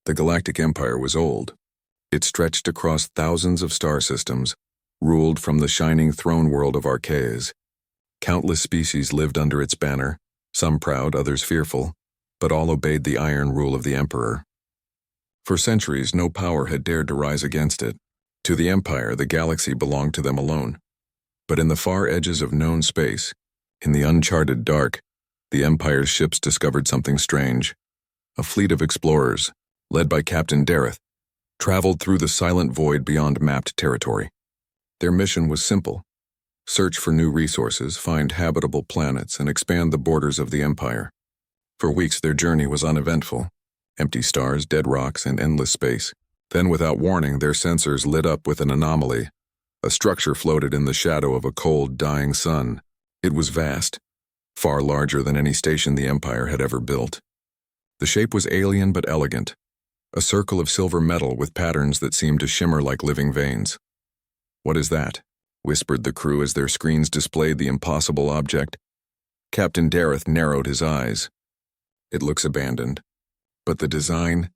The Galactic Empire was old. It stretched across thousands of star systems, ruled from the shining throne world of Archaeas. Countless species lived under its banner, some proud, others fearful, but all obeyed the iron rule of the Emperor. For centuries, no power had dared to rise against it. To the Empire, the galaxy belonged to them alone. But in the far edges of known space, in the uncharted dark, the Empire's ships discovered something strange. A fleet of explorers, led by Captain Dareth, traveled through the silent void beyond mapped territory. Their mission was simple: search for new resources, find habitable planets, and expand the borders of the Empire. For weeks their journey was uneventful: empty stars, dead rocks, and endless space. Then, without warning, their sensors lit up with an anomaly. A structure floated in the shadow of a cold, dying sun. It was vast, far larger than any station the Empire had ever built. The shape was alien but elegant, a circle of silver metal with patterns that seemed to shimmer like living veins. "What is that?" whispered the crew as their screens displayed the impossible object. Captain Dareth narrowed his eyes. "It looks abandoned. But the design,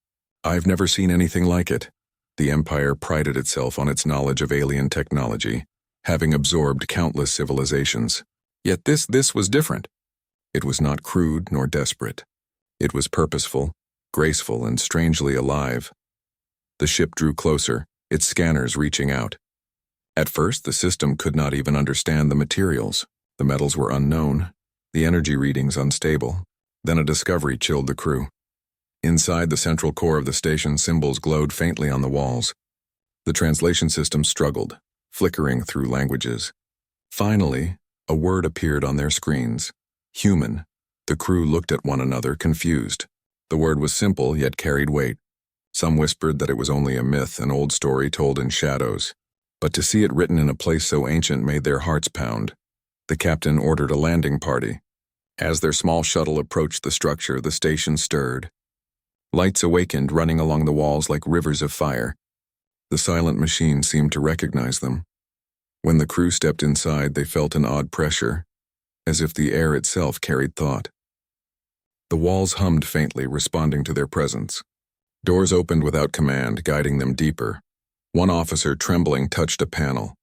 I've never seen anything like it." The Empire prided itself on its knowledge of alien technology, having absorbed countless civilizations. Yet this was different. It was not crude nor desperate. It was purposeful, graceful, and strangely alive. The ship drew closer, its scanners reaching out. At first, the system could not even understand the materials. The metals were unknown, the energy readings unstable. Then a discovery chilled the crew. Inside the central core of the station, symbols glowed faintly on the walls. The translation system struggled, flickering through languages. Finally, a word appeared on their screens: human. The crew looked at one another, confused. The word was simple, yet carried weight. Some whispered that it was only a myth, an old story told in shadows. But to see it written in a place so ancient made their hearts pound. The captain ordered a landing party. As their small shuttle approached the structure, the station stirred. Lights awakened, running along the walls like rivers of fire. The silent machine seemed to recognize them. When the crew stepped inside, they felt an odd pressure, as if the air itself carried thought. The walls hummed faintly, responding to their presence. Doors opened without command, guiding them deeper. One officer, trembling, touched a panel.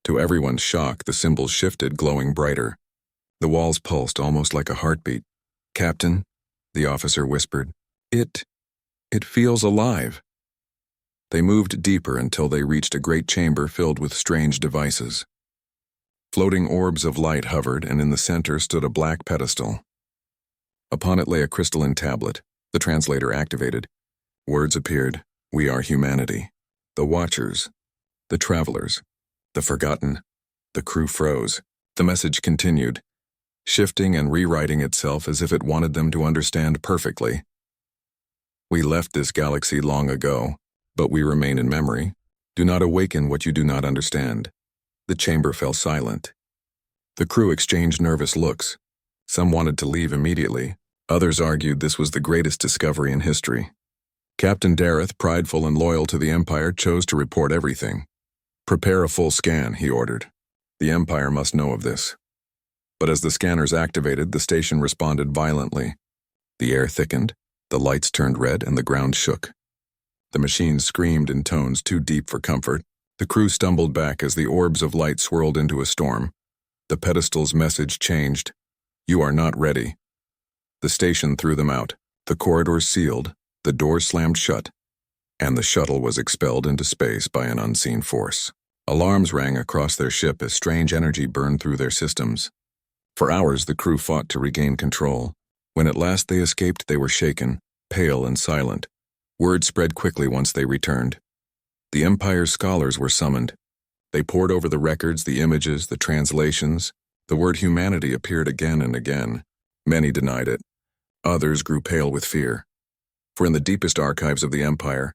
To everyone's shock, the symbols shifted, glowing brighter. The walls pulsed, almost like a heartbeat. "Captain," the officer whispered, It feels alive." They moved deeper until they reached a great chamber filled with strange devices. Floating orbs of light hovered, and in the center stood a black pedestal. Upon it lay a crystalline tablet. The translator activated. Words appeared: "We are humanity. The Watchers. The Travelers. The Forgotten." The crew froze. The message continued, shifting and rewriting itself as if it wanted them to understand perfectly. "We left this galaxy long ago, but we remain in memory. Do not awaken what you do not understand." The chamber fell silent. The crew exchanged nervous looks. Some wanted to leave immediately. Others argued this was the greatest discovery in history. Captain Dareth, prideful and loyal to the Empire, chose to report everything. "Prepare a full scan," he ordered. "The Empire must know of this." But as the scanners activated, the station responded violently. The air thickened, the lights turned red, and the ground shook. The machines screamed in tones too deep for comfort. The crew stumbled back as the orbs of light swirled into a storm. The pedestal's message changed: "You are not ready." The station threw them out. The corridors sealed, the doors slammed shut, and the shuttle was expelled into space by an unseen force. Alarms rang across their ship as strange energy burned through their systems. For hours the crew fought to regain control. When at last they escaped, they were shaken, pale and silent. Word spread quickly once they returned. The Empire's scholars were summoned. They pored over the records, the images, the translations. The word humanity appeared again and again. Many denied it. Others grew pale with fear. For in the deepest archives of the Empire,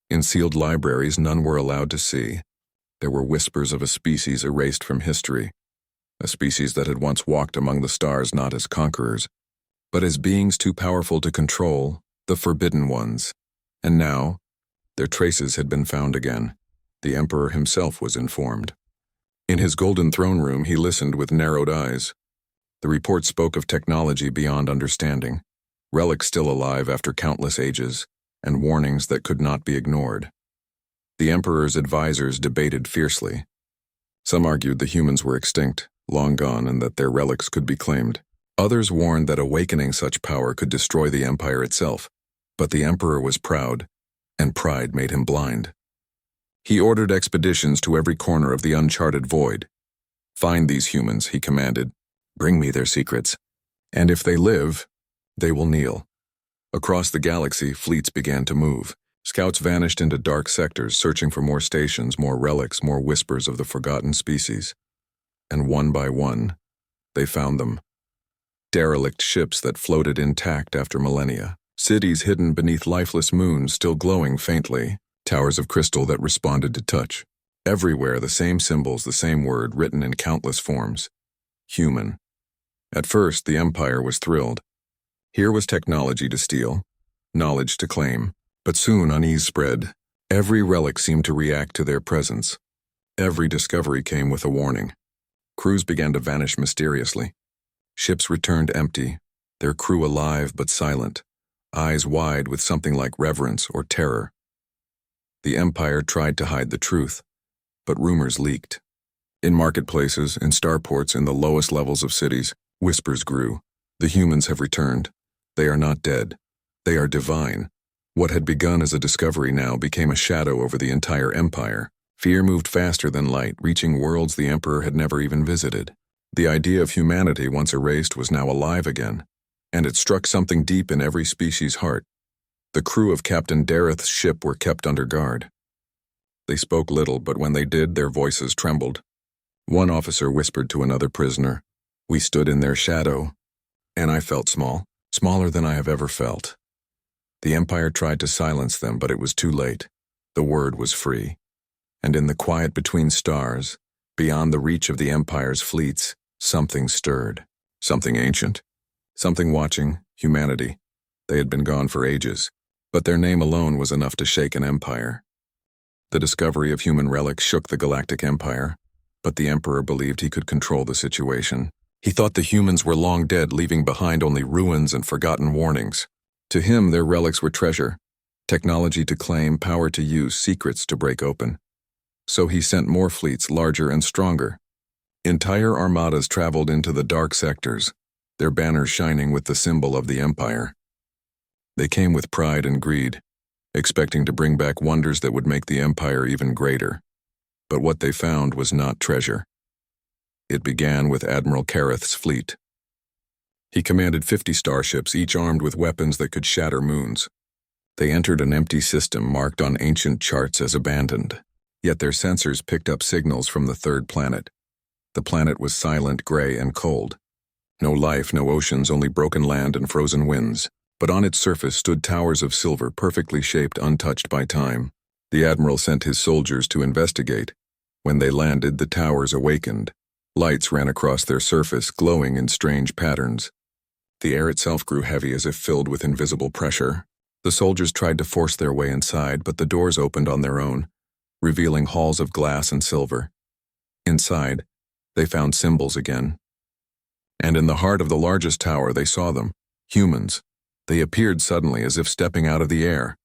in sealed libraries none were allowed to see, there were whispers of a species erased from history, a species that had once walked among the stars not as conquerors, but as beings too powerful to control, the forbidden ones. And now, their traces had been found again. The Emperor himself was informed. In his golden throne room, he listened with narrowed eyes. The report spoke of technology beyond understanding, relics still alive after countless ages, and warnings that could not be ignored. The Emperor's advisors debated fiercely. Some argued the humans were extinct, long gone, and that their relics could be claimed. Others warned that awakening such power could destroy the Empire itself. But the Emperor was proud, and pride made him blind. He ordered expeditions to every corner of the uncharted void. "Find these humans," he commanded. "Bring me their secrets. And if they live, they will kneel." Across the galaxy, fleets began to move. Scouts vanished into dark sectors, searching for more stations, more relics, more whispers of the forgotten species. And one by one, they found them. Derelict ships that floated intact after millennia. Cities hidden beneath lifeless moons still glowing faintly. Towers of crystal that responded to touch. Everywhere the same symbols, the same word, written in countless forms. Human. At first, the Empire was thrilled. Here was technology to steal, knowledge to claim. But soon unease spread. Every relic seemed to react to their presence. Every discovery came with a warning. Crews began to vanish mysteriously. Ships returned empty, their crew alive but silent, eyes wide with something like reverence or terror. The Empire tried to hide the truth, but rumors leaked. In marketplaces, in starports, in the lowest levels of cities, whispers grew. The humans have returned. They are not dead. They are divine. What had begun as a discovery now became a shadow over the entire Empire. Fear moved faster than light, reaching worlds the Emperor had never even visited. The idea of humanity once erased was now alive again, and it struck something deep in every species' heart. The crew of Captain Dareth's ship were kept under guard. They spoke little, but when they did, their voices trembled. One officer whispered to another prisoner, "We stood in their shadow, and I felt small, smaller than I have ever felt." The Empire tried to silence them, but it was too late. The word was free. And in the quiet between stars, beyond the reach of the Empire's fleets, something stirred. Something ancient. Something watching humanity. They had been gone for ages, but their name alone was enough to shake an empire. The discovery of human relics shook the Galactic Empire, but the Emperor believed he could control the situation. He thought the humans were long dead, leaving behind only ruins and forgotten warnings. To him, their relics were treasure, technology to claim, power to use, secrets to break open. So he sent more fleets, larger and stronger. Entire armadas traveled into the dark sectors, their banners shining with the symbol of the Empire. They came with pride and greed, expecting to bring back wonders that would make the Empire even greater. But what they found was not treasure. It began with Admiral Kareth's fleet. He commanded 50 starships, each armed with weapons that could shatter moons. They entered an empty system marked on ancient charts as abandoned. Yet their sensors picked up signals from the third planet. The planet was silent, gray, and cold. No life, no oceans, only broken land and frozen winds. But on its surface stood towers of silver, perfectly shaped, untouched by time. The Admiral sent his soldiers to investigate. When they landed, the towers awakened. Lights ran across their surface, glowing in strange patterns. The air itself grew heavy as if filled with invisible pressure. The soldiers tried to force their way inside, but the doors opened on their own, revealing halls of glass and silver. Inside, they found symbols again. And in the heart of the largest tower, they saw them, humans. They appeared suddenly as if stepping out of the air.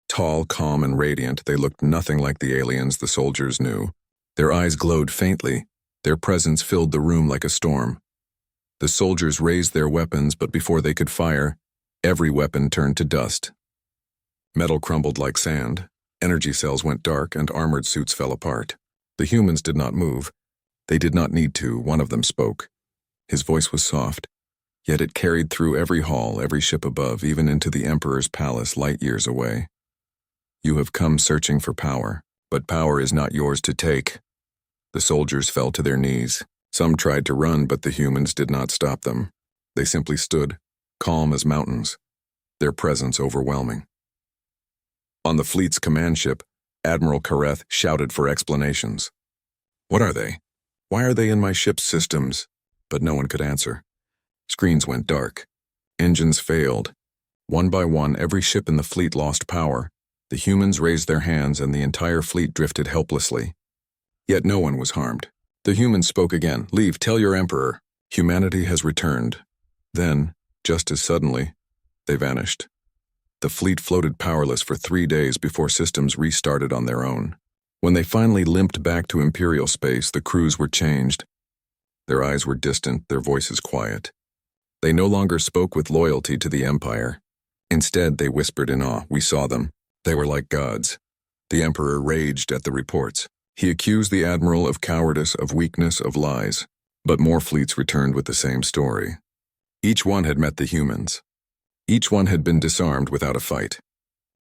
Tall, calm, and radiant, they looked nothing like the aliens the soldiers knew. Their eyes glowed faintly. Their presence filled the room like a storm. The soldiers raised their weapons, but before they could fire, every weapon turned to dust. Metal crumbled like sand, energy cells went dark, and armored suits fell apart. The humans did not move. They did not need to. One of them spoke. His voice was soft, yet it carried through every hall, every ship above, even into the Emperor's palace light years away. "You have come searching for power, but power is not yours to take." The soldiers fell to their knees. Some tried to run, but the humans did not stop them. They simply stood, calm as mountains, their presence overwhelming. On the fleet's command ship, Admiral Kareth shouted for explanations. "What are they? Why are they in my ship's systems?" But no one could answer. Screens went dark. Engines failed. One by one, every ship in the fleet lost power. The humans raised their hands, and the entire fleet drifted helplessly. Yet no one was harmed. The humans spoke again. "Leave, tell your Emperor. Humanity has returned." Then, just as suddenly, they vanished. The fleet floated powerless for 3 days before systems restarted on their own. When they finally limped back to Imperial space, the crews were changed. Their eyes were distant, their voices quiet. They no longer spoke with loyalty to the Empire. Instead, they whispered in awe. We saw them. They were like gods. The Emperor raged at the reports. He accused the Admiral of cowardice, of weakness, of lies. But more fleets returned with the same story. Each one had met the humans. Each one had been disarmed without a fight.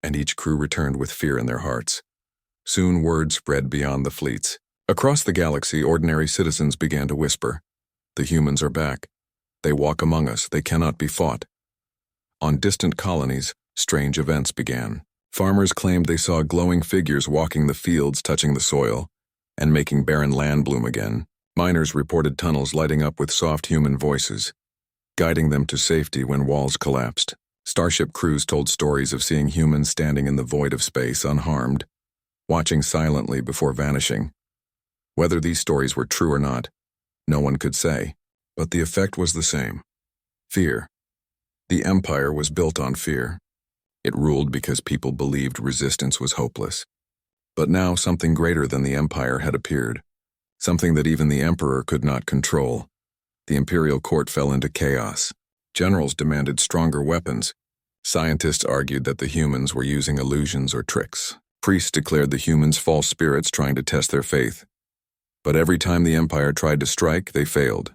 And each crew returned with fear in their hearts. Soon word spread beyond the fleets. Across the galaxy, ordinary citizens began to whisper. The humans are back. They walk among us. They cannot be fought. On distant colonies, strange events began. Farmers claimed they saw glowing figures walking the fields, touching the soil, and making barren land bloom again. Miners reported tunnels lighting up with soft human voices, guiding them to safety when walls collapsed. Starship crews told stories of seeing humans standing in the void of space unharmed, watching silently before vanishing. Whether these stories were true or not, no one could say, but the effect was the same. Fear. The Empire was built on fear. It ruled because people believed resistance was hopeless. But now something greater than the Empire had appeared, something that even the Emperor could not control. The Imperial court fell into chaos. Generals demanded stronger weapons. Scientists argued that the humans were using illusions or tricks. Priests declared the humans false spirits trying to test their faith. But every time the Empire tried to strike, they failed.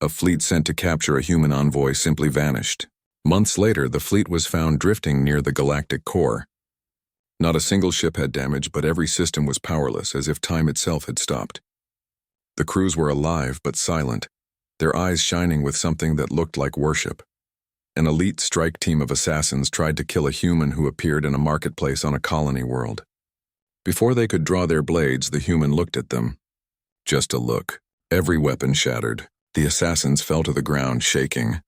A fleet sent to capture a human envoy simply vanished. Months later, the fleet was found drifting near the Galactic core. Not a single ship had damage, but every system was powerless, as if time itself had stopped. The crews were alive but silent, their eyes shining with something that looked like worship. An elite strike team of assassins tried to kill a human who appeared in a marketplace on a colony world. Before they could draw their blades, the human looked at them. Just a look. Every weapon shattered. The assassins fell to the ground, shaking,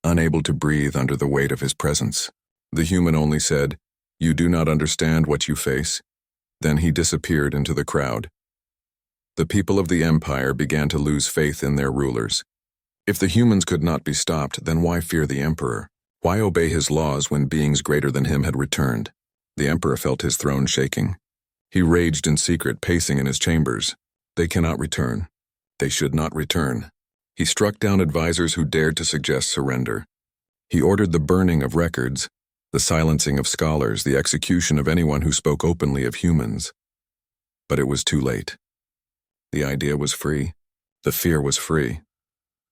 unable to breathe under the weight of his presence. The human only said, "You do not understand what you face." Then he disappeared into the crowd. The people of the Empire began to lose faith in their rulers. If the humans could not be stopped, then why fear the Emperor? Why obey his laws when beings greater than him had returned? The Emperor felt his throne shaking. He raged in secret, pacing in his chambers. They cannot return. They should not return. He struck down advisors who dared to suggest surrender. He ordered the burning of records, the silencing of scholars, the execution of anyone who spoke openly of humans. But it was too late. The idea was free. The fear was free.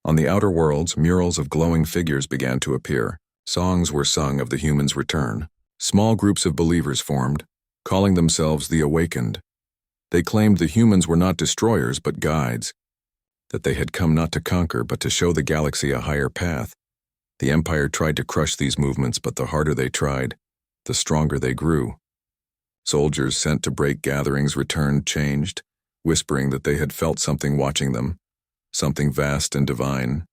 On the outer worlds, murals of glowing figures began to appear. Songs were sung of the humans' return. Small groups of believers formed, calling themselves the Awakened. They claimed the humans were not destroyers but guides, that they had come not to conquer but to show the galaxy a higher path. The Empire tried to crush these movements, but the harder they tried, the stronger they grew. Soldiers sent to break gatherings returned changed, whispering that they had felt something watching them, something vast and divine.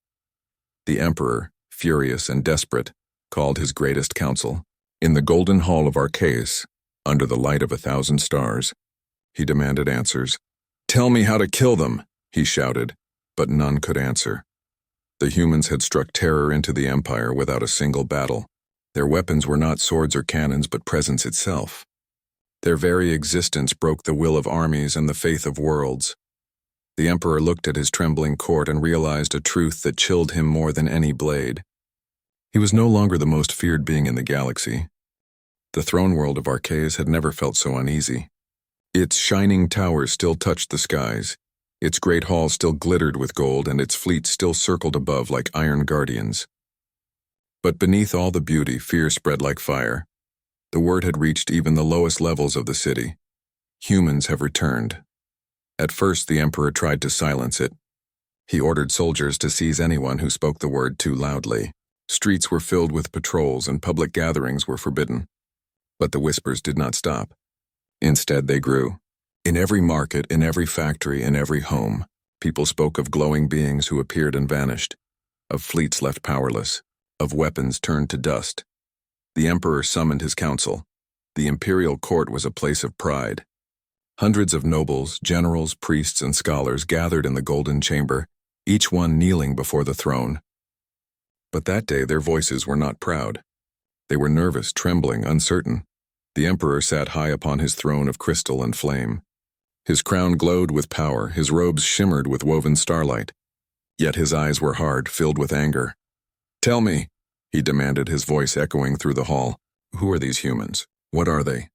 The Emperor, furious and desperate, called his greatest council. In the golden hall of Arceus, under the light of 1,000 stars, he demanded answers. "Tell me how to kill them," he shouted, but none could answer. The humans had struck terror into the Empire without a single battle. Their weapons were not swords or cannons, but presence itself. Their very existence broke the will of armies and the faith of worlds. The Emperor looked at his trembling court and realized a truth that chilled him more than any blade. He was no longer the most feared being in the galaxy. The throne world of Arceus had never felt so uneasy. Its shining towers still touched the skies, its great halls still glittered with gold, and its fleets still circled above like iron guardians. But beneath all the beauty, fear spread like fire. The word had reached even the lowest levels of the city. Humans have returned. At first, the Emperor tried to silence it. He ordered soldiers to seize anyone who spoke the word too loudly. Streets were filled with patrols and public gatherings were forbidden. But the whispers did not stop. Instead, they grew. In every market, in every factory, in every home, people spoke of glowing beings who appeared and vanished, of fleets left powerless, of weapons turned to dust. The Emperor summoned his council. The imperial court was a place of pride. Hundreds of nobles, generals, priests, and scholars gathered in the golden chamber, each one kneeling before the throne. But that day their voices were not proud. They were nervous, trembling, uncertain. The Emperor sat high upon his throne of crystal and flame. His crown glowed with power, his robes shimmered with woven starlight. Yet his eyes were hard, filled with anger. "Tell me," he demanded, his voice echoing through the hall. "Who are these humans? What are they?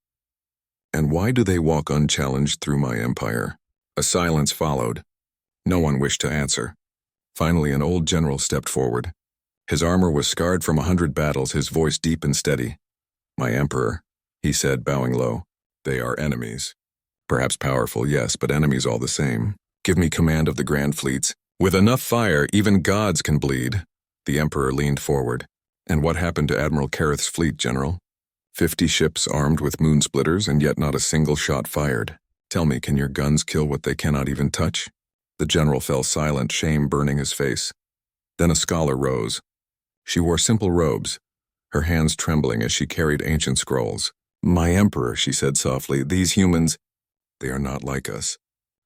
And why do they walk unchallenged through my empire?" A silence followed. No one wished to answer. Finally, an old general stepped forward. His armor was scarred from 100 battles, his voice deep and steady. "My emperor," he said, bowing low. "They are enemies. Perhaps powerful, yes, but enemies all the same. Give me command of the grand fleets. With enough fire, even gods can bleed." The emperor leaned forward. "And what happened to Admiral Kareth's fleet, General? 50 ships armed with moon splitters, and yet not a single shot fired. Tell me, can your guns kill what they cannot even touch?" The general fell silent, shame burning his face. Then a scholar rose. She wore simple robes, her hands trembling as she carried ancient scrolls. "My emperor," she said softly, "these humans, they are not like us.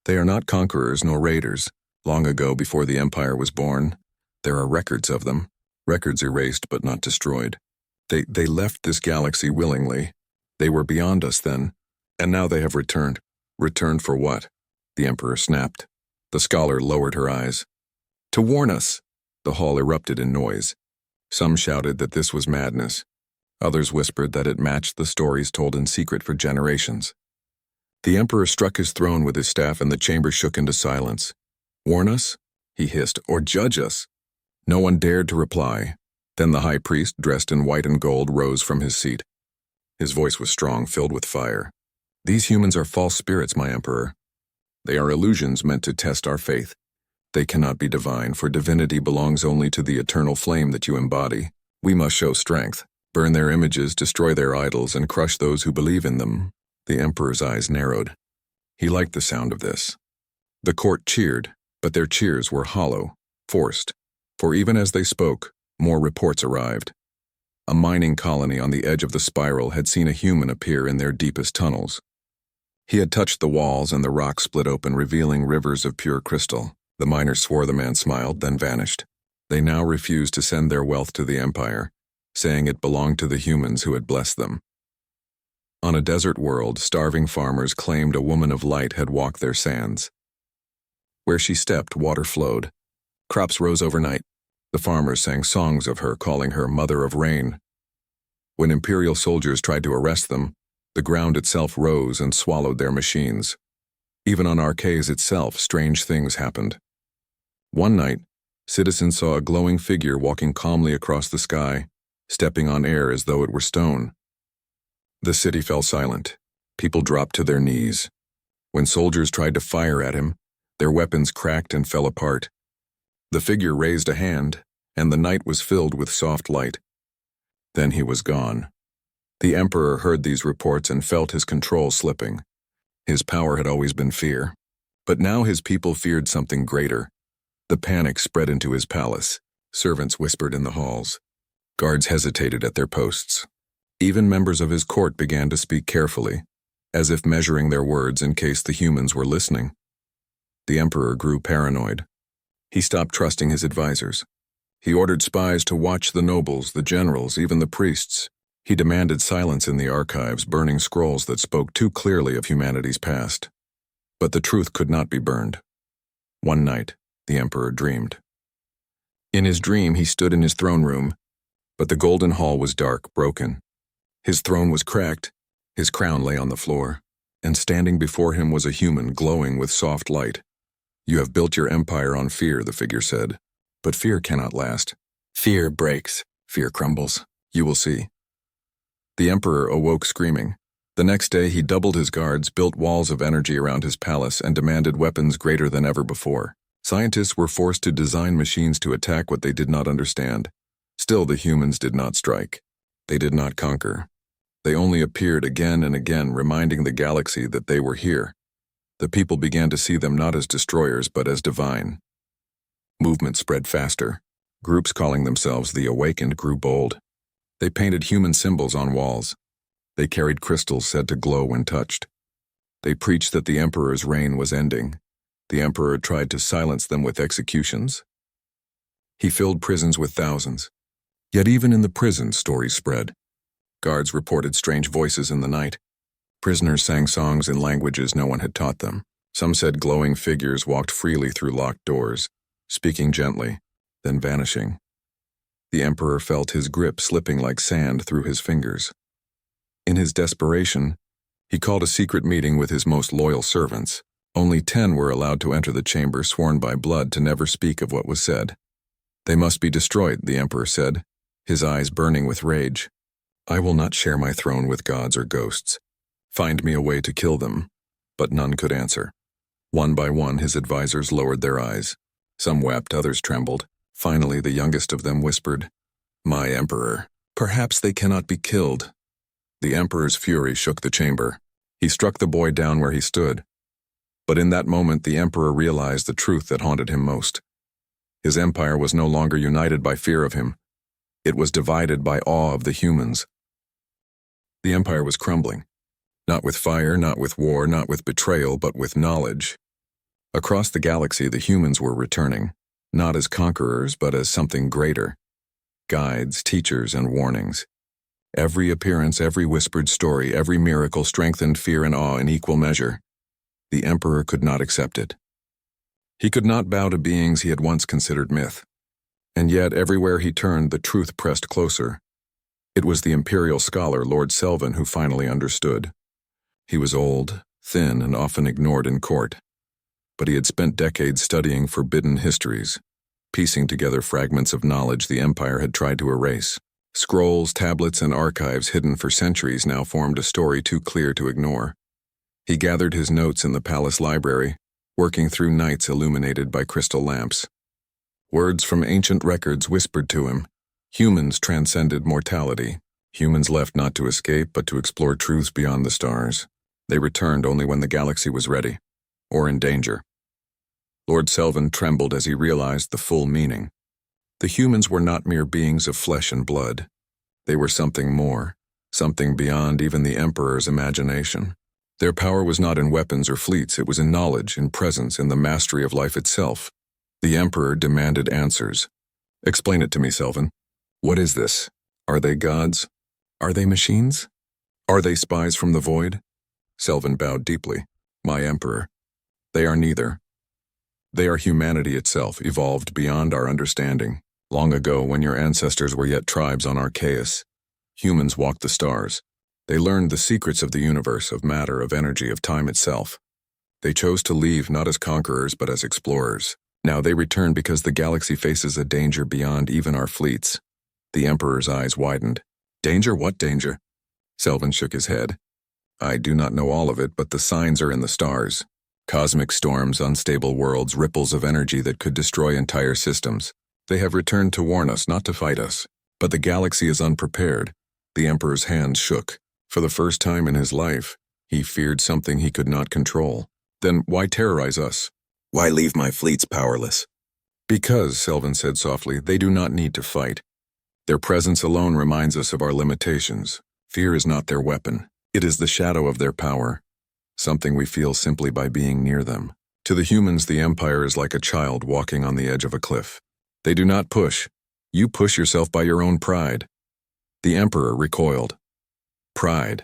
They are not conquerors nor raiders. Long ago, before the empire was born, there are records of them, records erased but not destroyed. They left this galaxy willingly. They were beyond us then, and now they have returned." "Returned for what?" the emperor snapped. The scholar lowered her eyes. "To warn us." The hall erupted in noise. Some shouted that this was madness. Others whispered that it matched the stories told in secret for generations. The emperor struck his throne with his staff and the chamber shook into silence. "Warn us?" he hissed. "Or judge us?" No one dared to reply. Then the high priest, dressed in white and gold, rose from his seat. His voice was strong, filled with fire. "These humans are false spirits, my emperor. They are illusions meant to test our faith. They cannot be divine, for divinity belongs only to the eternal flame that you embody. We must show strength, burn their images, destroy their idols, and crush those who believe in them." The emperor's eyes narrowed. He liked the sound of this. The court cheered, but their cheers were hollow, forced, for even as they spoke, more reports arrived. A mining colony on the edge of the spiral had seen a human appear in their deepest tunnels. He had touched the walls and the rock split open, revealing rivers of pure crystal. The miners swore the man smiled, then vanished. They now refused to send their wealth to the empire, saying it belonged to the humans who had blessed them. On a desert world, starving farmers claimed a woman of light had walked their sands. Where she stepped, water flowed. Crops rose overnight. The farmers sang songs of her, calling her Mother of Rain. When imperial soldiers tried to arrest them, the ground itself rose and swallowed their machines. Even on Arcais itself, strange things happened. One night, citizens saw a glowing figure walking calmly across the sky, stepping on air as though it were stone. The city fell silent. People dropped to their knees. When soldiers tried to fire at him, their weapons cracked and fell apart. The figure raised a hand, and the night was filled with soft light. Then he was gone. The emperor heard these reports and felt his control slipping. His power had always been fear, but now his people feared something greater. The panic spread into his palace. Servants whispered in the halls. Guards hesitated at their posts. Even members of his court began to speak carefully, as if measuring their words in case the humans were listening. The emperor grew paranoid. He stopped trusting his advisors. He ordered spies to watch the nobles, the generals, even the priests. He demanded silence in the archives, burning scrolls that spoke too clearly of humanity's past. But the truth could not be burned. One night, the emperor dreamed. In his dream, he stood in his throne room, but the golden hall was dark, broken. His throne was cracked, his crown lay on the floor, and standing before him was a human glowing with soft light. "You have built your empire on fear," the figure said. "But fear cannot last. Fear breaks, fear crumbles. You will see." The emperor awoke screaming. The next day he doubled his guards, built walls of energy around his palace, and demanded weapons greater than ever before. Scientists were forced to design machines to attack what they did not understand. Still, the humans did not strike. They did not conquer. They only appeared again and again, reminding the galaxy that they were here. The people began to see them not as destroyers, but as divine. Movement spread faster. Groups calling themselves the Awakened grew bold. They painted human symbols on walls. They carried crystals said to glow when touched. They preached that the emperor's reign was ending. The emperor tried to silence them with executions. He filled prisons with thousands. Yet even in the prisons, stories spread. Guards reported strange voices in the night. Prisoners sang songs in languages no one had taught them. Some said glowing figures walked freely through locked doors, speaking gently, then vanishing. The Emperor felt his grip slipping like sand through his fingers. In his desperation, he called a secret meeting with his most loyal servants. Only 10 were allowed to enter the chamber, sworn by blood to never speak of what was said. They must be destroyed, the Emperor said, his eyes burning with rage. I will not share my throne with gods or ghosts. Find me a way to kill them. But none could answer. One by one, his advisors lowered their eyes. Some wept, others trembled. Finally, the youngest of them whispered, My Emperor, perhaps they cannot be killed. The Emperor's fury shook the chamber. He struck the boy down where he stood. But in that moment, the Emperor realized the truth that haunted him most. His empire was no longer united by fear of him. It was divided by awe of the humans. The empire was crumbling. Not with fire, not with war, not with betrayal, but with knowledge. Across the galaxy, the humans were returning, not as conquerors, but as something greater. Guides, teachers, and warnings. Every appearance, every whispered story, every miracle strengthened fear and awe in equal measure. The Emperor could not accept it. He could not bow to beings he had once considered myth. And yet, everywhere he turned, the truth pressed closer. It was the imperial scholar, Lord Selvin, who finally understood. He was old, thin, and often ignored in court. But he had spent decades studying forbidden histories, piecing together fragments of knowledge the Empire had tried to erase. Scrolls, tablets, and archives hidden for centuries now formed a story too clear to ignore. He gathered his notes in the palace library, working through nights illuminated by crystal lamps. Words from ancient records whispered to him. Humans transcended mortality. Humans left not to escape, but to explore truths beyond the stars. They returned only when the galaxy was ready, or in danger. Lord Selvin trembled as he realized the full meaning. The humans were not mere beings of flesh and blood. They were something more, something beyond even the Emperor's imagination. Their power was not in weapons or fleets, it was in knowledge, in presence, in the mastery of life itself. The Emperor demanded answers. Explain it to me, Selvin. What is this? Are they gods? Are they machines? Are they spies from the void? Selvin bowed deeply. My Emperor. They are neither. They are humanity itself, evolved beyond our understanding. Long ago, when your ancestors were yet tribes on Arceus, humans walked the stars. They learned the secrets of the universe, of matter, of energy, of time itself. They chose to leave not as conquerors but as explorers. Now they return because the galaxy faces a danger beyond even our fleets. The Emperor's eyes widened. Danger? What danger? Selvin shook his head. I do not know all of it, but the signs are in the stars. Cosmic storms, unstable worlds, ripples of energy that could destroy entire systems. They have returned to warn us, not to fight us. But the galaxy is unprepared. The Emperor's hands shook. For the first time in his life, he feared something he could not control. Then why terrorize us? Why leave my fleets powerless? Because, Selvin said softly, they do not need to fight. Their presence alone reminds us of our limitations. Fear is not their weapon. It is the shadow of their power, something we feel simply by being near them. To the humans, the Empire is like a child walking on the edge of a cliff. They do not push. You push yourself by your own pride. The Emperor recoiled. Pride.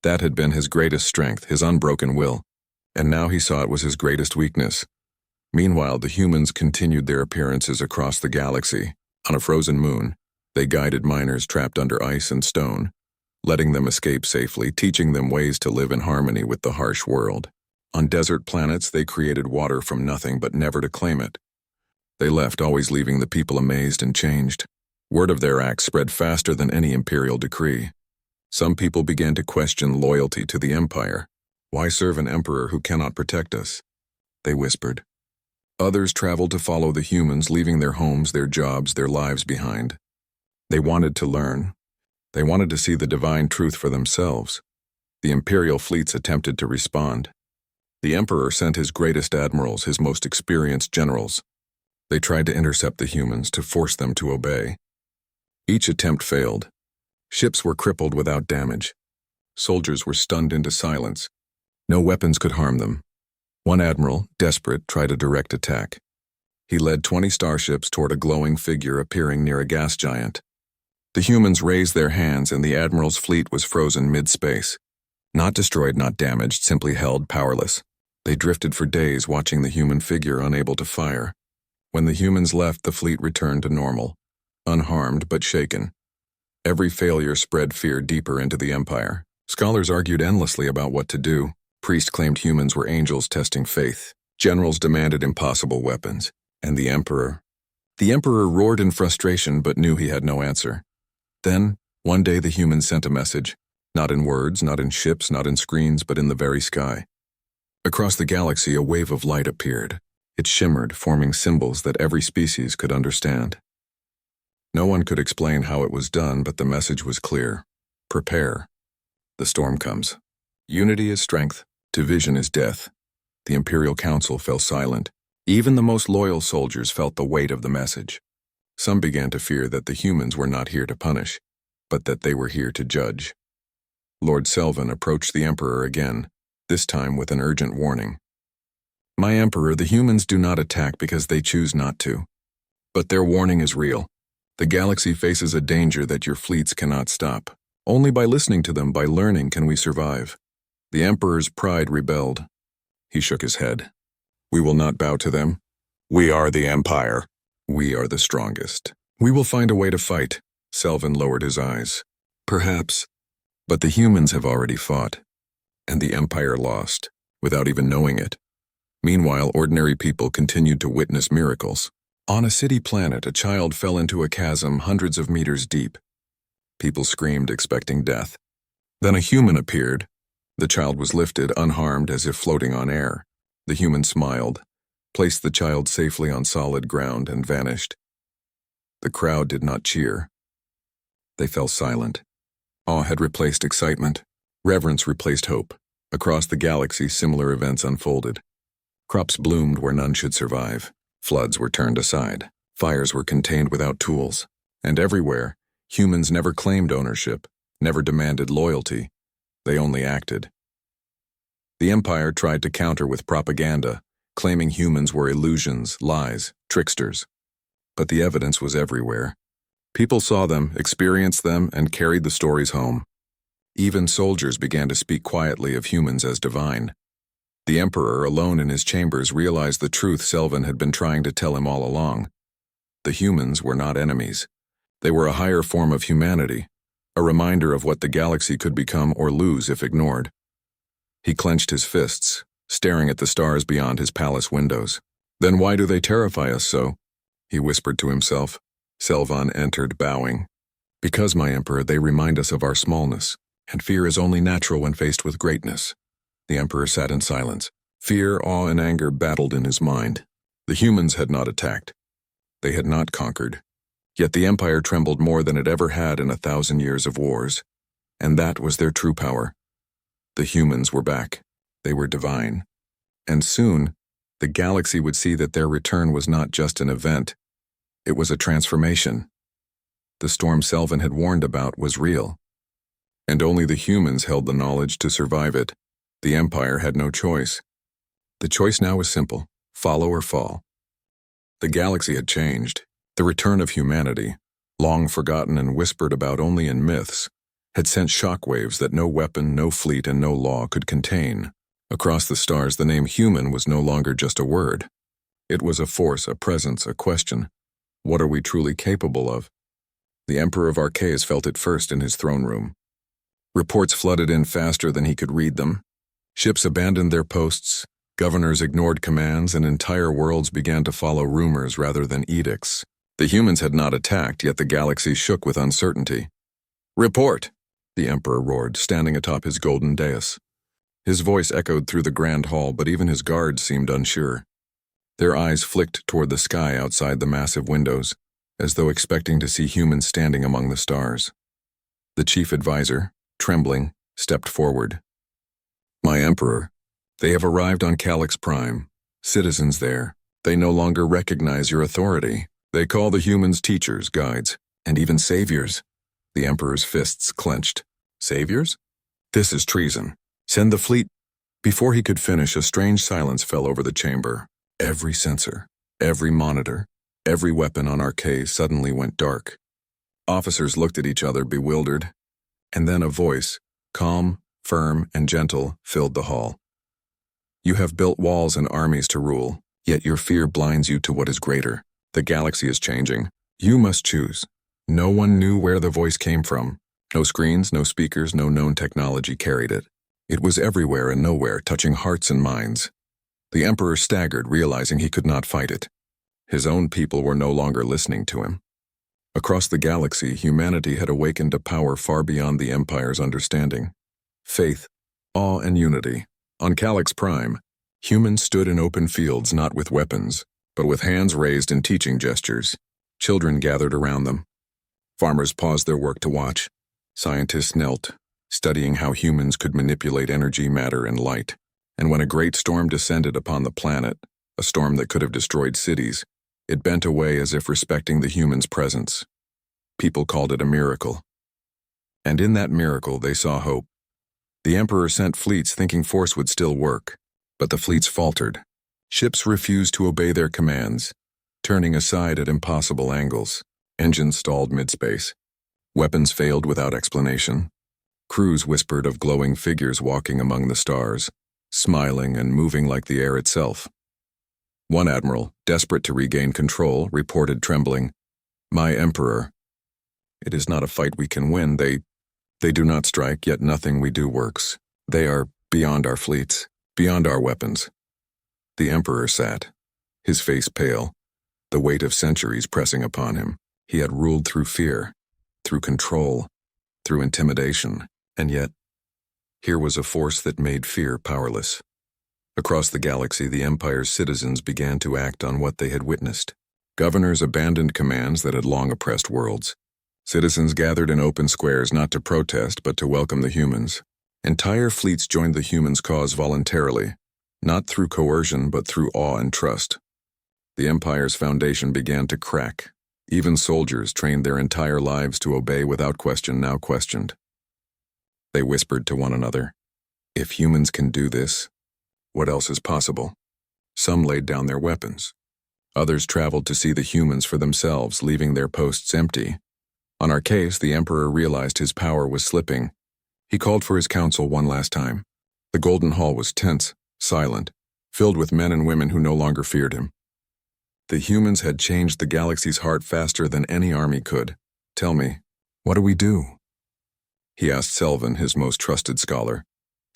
That had been his greatest strength, his unbroken will, and now he saw it was his greatest weakness. Meanwhile, the humans continued their appearances across the galaxy. On a frozen moon, they guided miners trapped under ice and stone, letting them escape safely, teaching them ways to live in harmony with the harsh world. On desert planets, they created water from nothing but never to claim it. They left, always leaving the people amazed and changed. Word of their acts spread faster than any imperial decree. Some people began to question loyalty to the Empire. Why serve an emperor who cannot protect us? They whispered. Others traveled to follow the humans, leaving their homes, their jobs, their lives behind. They wanted to learn. They wanted to see the divine truth for themselves. The imperial fleets attempted to respond. The Emperor sent his greatest admirals, his most experienced generals. They tried to intercept the humans, to force them to obey. Each attempt failed. Ships were crippled without damage. Soldiers were stunned into silence. No weapons could harm them. One admiral, desperate, tried a direct attack. He led 20 starships toward a glowing figure appearing near a gas giant. The humans raised their hands and the Admiral's fleet was frozen mid-space. Not destroyed, not damaged, simply held powerless. They drifted for days, watching the human figure unable to fire. When the humans left, the fleet returned to normal, unharmed but shaken. Every failure spread fear deeper into the Empire. Scholars argued endlessly about what to do. Priests claimed humans were angels testing faith. Generals demanded impossible weapons. And the Emperor? The Emperor roared in frustration but knew he had no answer. Then, one day the humans sent a message. Not in words, not in ships, not in screens, but in the very sky. Across the galaxy, a wave of light appeared. It shimmered, forming symbols that every species could understand. No one could explain how it was done, but the message was clear. Prepare. The storm comes. Unity is strength. Division is death. The Imperial Council fell silent. Even the most loyal soldiers felt the weight of the message. Some began to fear that the humans were not here to punish, but that they were here to judge. Lord Selvin approached the Emperor again, this time with an urgent warning. My Emperor, the humans do not attack because they choose not to. But their warning is real. The galaxy faces a danger that your fleets cannot stop. Only by listening to them, by learning, can we survive. The Emperor's pride rebelled. He shook his head. We will not bow to them. We are the Empire. We are the strongest. We will find a way to fight. Selvin lowered his eyes. Perhaps. But the humans have already fought. And the Empire lost, without even knowing it. Meanwhile, ordinary people continued to witness miracles. On a city planet, a child fell into a chasm hundreds of meters deep. People screamed, expecting death. Then a human appeared. The child was lifted, unharmed, as if floating on air. The human smiled, placed the child safely on solid ground, and vanished. The crowd did not cheer. They fell silent. Awe had replaced excitement. Reverence replaced hope. Across the galaxy, similar events unfolded. Crops bloomed where none should survive. Floods were turned aside. Fires were contained without tools. And everywhere, humans never claimed ownership, never demanded loyalty. They only acted. The Empire tried to counter with propaganda, claiming humans were illusions, lies, tricksters. But the evidence was everywhere. People saw them, experienced them, and carried the stories home. Even soldiers began to speak quietly of humans as divine. The Emperor, alone in his chambers, realized the truth Selvin had been trying to tell him all along. The humans were not enemies. They were a higher form of humanity, a reminder of what the galaxy could become or lose if ignored. He clenched his fists, staring at the stars beyond his palace windows. Then why do they terrify us so? He whispered to himself. Selvin entered, bowing. Because, my Emperor, they remind us of our smallness, and fear is only natural when faced with greatness. The Emperor sat in silence. Fear, awe, and anger battled in his mind. The humans had not attacked. They had not conquered. Yet the Empire trembled more than it ever had in 1,000 years of wars. And that was their true power. The humans were back. They were divine. And soon, the galaxy would see that their return was not just an event. It was a transformation. The storm Selvin had warned about was real. And only the humans held the knowledge to survive it. The Empire had no choice. The choice now was simple: follow or fall. The galaxy had changed. The return of humanity, long forgotten and whispered about only in myths, had sent shockwaves that no weapon, no fleet, and no law could contain. Across the stars, the name human was no longer just a word. It was a force, a presence, a question. What are we truly capable of? The Emperor of Arceus felt it first in his throne room. Reports flooded in faster than he could read them. Ships abandoned their posts, governors ignored commands, and entire worlds began to follow rumors rather than edicts. The humans had not attacked, yet the galaxy shook with uncertainty. Report! The Emperor roared, standing atop his golden dais. His voice echoed through the grand hall, but even his guards seemed unsure. Their eyes flicked toward the sky outside the massive windows, as though expecting to see humans standing among the stars. The chief advisor, trembling, stepped forward. My Emperor, they have arrived on Calyx Prime. Citizens there. They no longer recognize your authority. They call the humans teachers, guides, and even saviors. The Emperor's fists clenched. Saviors? This is treason. Send the fleet. Before he could finish, a strange silence fell over the chamber. Every sensor, every monitor, every weapon on Arceus suddenly went dark. Officers looked at each other, bewildered, and then a voice, calm, firm, and gentle, filled the hall. You have built walls and armies to rule, yet your fear blinds you to what is greater. The galaxy is changing. You must choose. No one knew where the voice came from. No screens, no speakers, no known technology carried it. It was everywhere and nowhere, touching hearts and minds. The Emperor staggered, realizing he could not fight it. His own people were no longer listening to him. Across the galaxy, humanity had awakened a power far beyond the Empire's understanding. Faith, awe, and unity. On Calyx Prime, humans stood in open fields not with weapons, but with hands raised in teaching gestures. Children gathered around them. Farmers paused their work to watch. Scientists knelt, studying how humans could manipulate energy, matter, and light. And when a great storm descended upon the planet, a storm that could have destroyed cities, it bent away as if respecting the humans' presence. People called it a miracle. And in that miracle, they saw hope. The Emperor sent fleets thinking force would still work, but the fleets faltered. Ships refused to obey their commands, turning aside at impossible angles. Engines stalled mid-space. Weapons failed without explanation. Crews whispered of glowing figures walking among the stars, smiling and moving like the air itself. One admiral, desperate to regain control, reported trembling, "My Emperor, it is not a fight we can win. They do not strike, yet nothing we do works. They are beyond our fleets, beyond our weapons." The Emperor sat, his face pale, the weight of centuries pressing upon him. He had ruled through fear, through control, through intimidation, and yet, here was a force that made fear powerless. Across the galaxy, the Empire's citizens began to act on what they had witnessed. Governors abandoned commands that had long oppressed worlds. Citizens gathered in open squares not to protest but to welcome the humans. Entire fleets joined the humans' cause voluntarily, not through coercion but through awe and trust. The Empire's foundation began to crack. Even soldiers trained their entire lives to obey without question now questioned. They whispered to one another, "If humans can do this, what else is possible?" Some laid down their weapons. Others traveled to see the humans for themselves, leaving their posts empty. On our case, the Emperor realized his power was slipping. He called for his council one last time. The Golden Hall was tense, silent, filled with men and women who no longer feared him. The humans had changed the galaxy's heart faster than any army could. "Tell me, what do we do?" he asked Selvin, his most trusted scholar.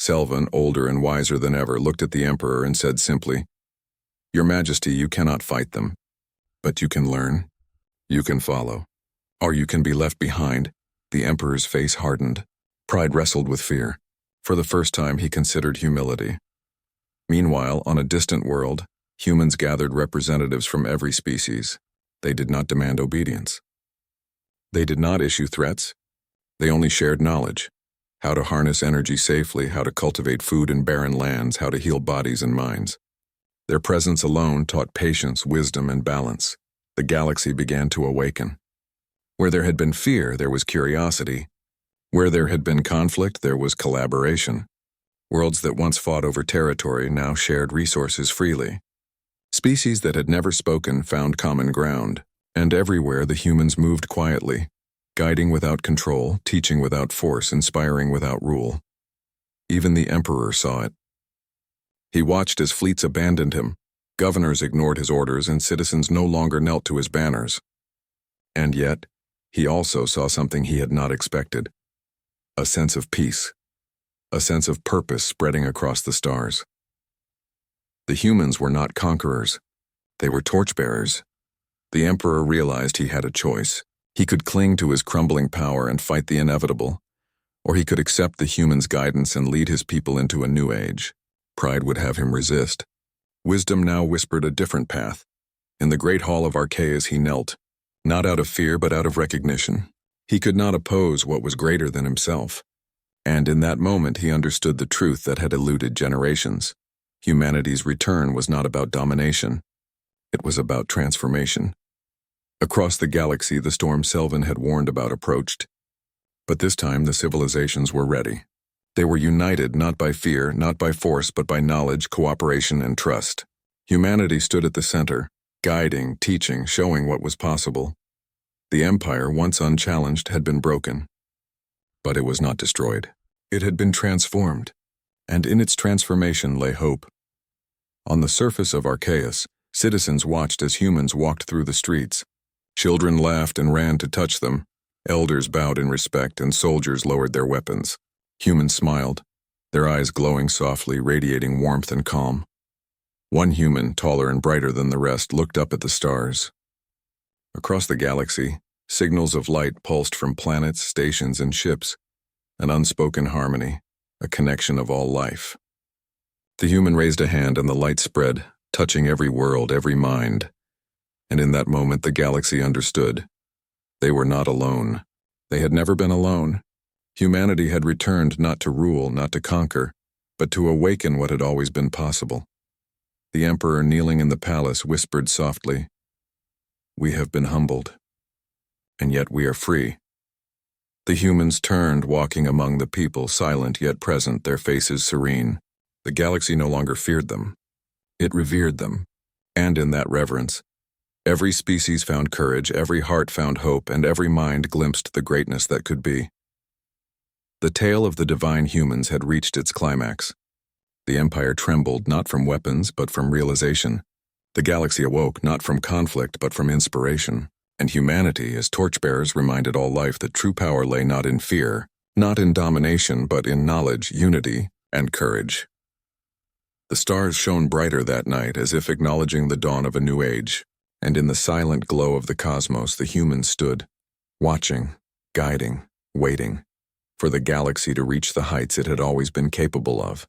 Selvin, older and wiser than ever, looked at the Emperor and said simply, "Your Majesty, you cannot fight them. But you can learn. You can follow. Or you can be left behind." The Emperor's face hardened. Pride wrestled with fear. For the first time, he considered humility. Meanwhile, on a distant world, humans gathered representatives from every species. They did not demand obedience. They did not issue threats. They only shared knowledge. How to harness energy safely, how to cultivate food in barren lands, how to heal bodies and minds. Their presence alone taught patience, wisdom, and balance. The galaxy began to awaken. Where there had been fear, there was curiosity. Where there had been conflict, there was collaboration. Worlds that once fought over territory now shared resources freely. Species that had never spoken found common ground, and everywhere the humans moved quietly, guiding without control, teaching without force, inspiring without rule. Even the Emperor saw it. He watched as fleets abandoned him, governors ignored his orders, and citizens no longer knelt to his banners. And yet, he also saw something he had not expected. A sense of peace. A sense of purpose spreading across the stars. The humans were not conquerors. They were torchbearers. The Emperor realized he had a choice. He could cling to his crumbling power and fight the inevitable, or he could accept the humans' guidance and lead his people into a new age. Pride would have him resist. Wisdom now whispered a different path. In the great hall of Archaeus he knelt, not out of fear but out of recognition. He could not oppose what was greater than himself. And in that moment he understood the truth that had eluded generations. Humanity's return was not about domination. It was about transformation. Across the galaxy, the storm Selvin had warned about approached. But this time the civilizations were ready. They were united not by fear, not by force, but by knowledge, cooperation, and trust. Humanity stood at the center, guiding, teaching, showing what was possible. The empire, once unchallenged, had been broken. But it was not destroyed. It had been transformed, and in its transformation lay hope. On the surface of Arceus, citizens watched as humans walked through the streets. Children laughed and ran to touch them. Elders bowed in respect, and soldiers lowered their weapons. Humans smiled, their eyes glowing softly, radiating warmth and calm. One human, taller and brighter than the rest, looked up at the stars. Across the galaxy, signals of light pulsed from planets, stations, and ships, an unspoken harmony, a connection of all life. The human raised a hand and the light spread, touching every world, every mind. And in that moment the galaxy understood. They were not alone. They had never been alone. Humanity had returned not to rule, not to conquer, but to awaken what had always been possible. The emperor, kneeling in the palace, whispered softly, "We have been humbled, and yet we are free." The humans turned, walking among the people, silent yet present, their faces serene. The galaxy no longer feared them. It revered them, and in that reverence, every species found courage, every heart found hope, and every mind glimpsed the greatness that could be. The tale of the divine humans had reached its climax. The empire trembled not from weapons but from realization. The galaxy awoke not from conflict but from inspiration. And humanity, as torchbearers, reminded all life that true power lay not in fear, not in domination, but in knowledge, unity, and courage. The stars shone brighter that night, as if acknowledging the dawn of a new age, and in the silent glow of the cosmos the humans stood, watching, guiding, waiting, for the galaxy to reach the heights it had always been capable of.